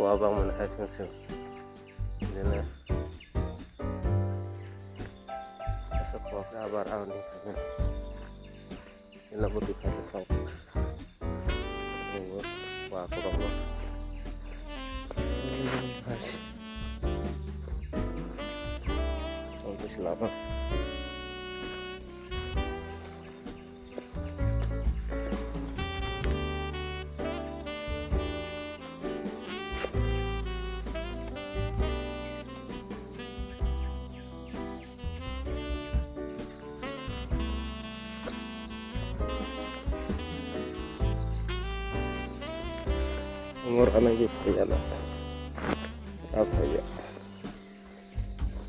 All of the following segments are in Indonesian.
Kuah bang mana hasil sih, ini masuk kuah kabar awal nih, ini butuh satu sok, ini kuah kurang loh, untuk selama. Umur anak saya lah, apa ya?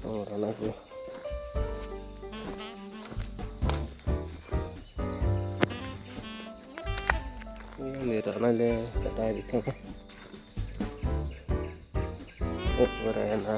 Umur anakku, ini anak le, kata itu, berena.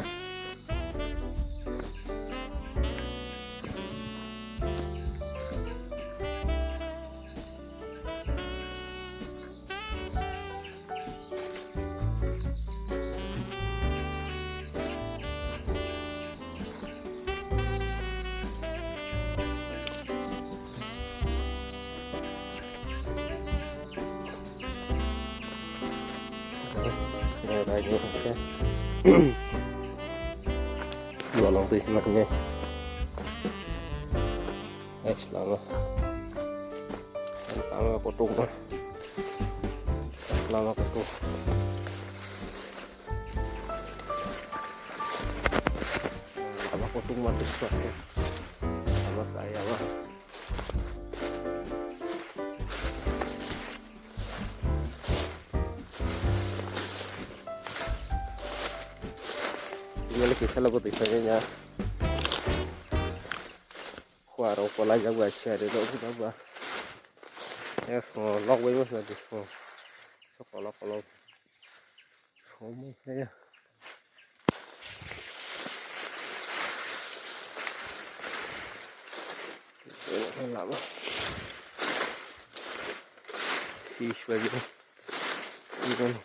Lagi ya. Dua long tuh sebenarnya. Selama potong lah. Selama potong. Selama potong mati suatu. Sama saya lah. Ini kisah lebih banyak. Kuaro pola jago aja deh tuh kita bah. Ya semua log way mas nanti semua. Sekolah kalau semua saya. Ini lama. Sih sebagai ini.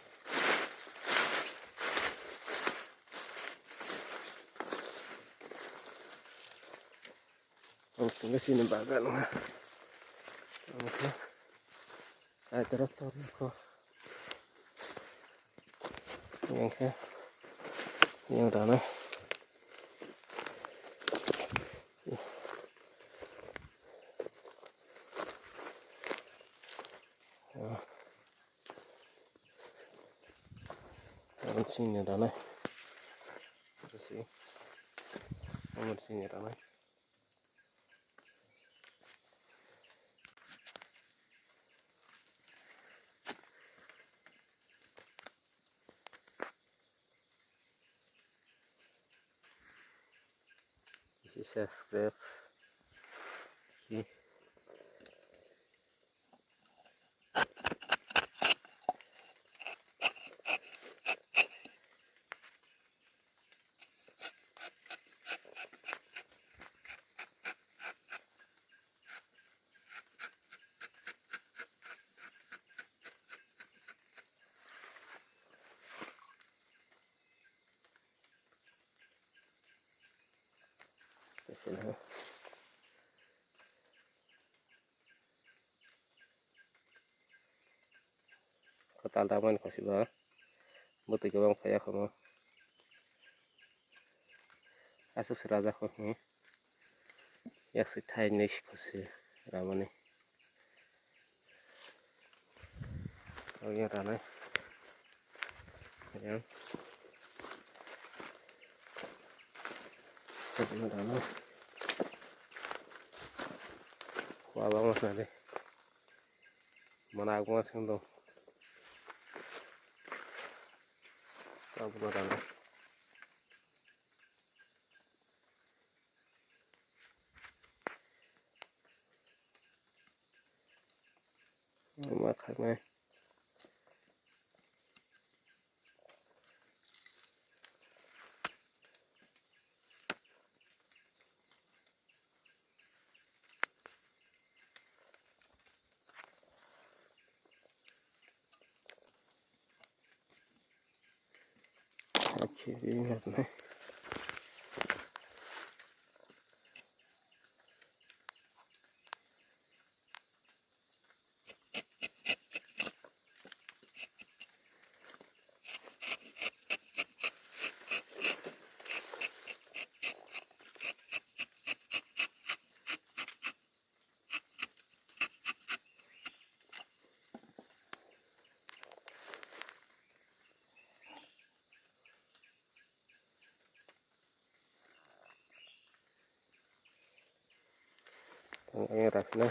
Tinggal sini bagan lah. Terus kok yang tanah sini tanah sih sini tanah. Subscribe sih kota taman kasih bah betul ke bang saya kamu asus raja kamu ya si Thai nih kasih ramai oh ya tanah ya ini tanah wah banget nanti mana aku masih untuk apa tanah makannya अच्छी कीमत में। Ini rasnya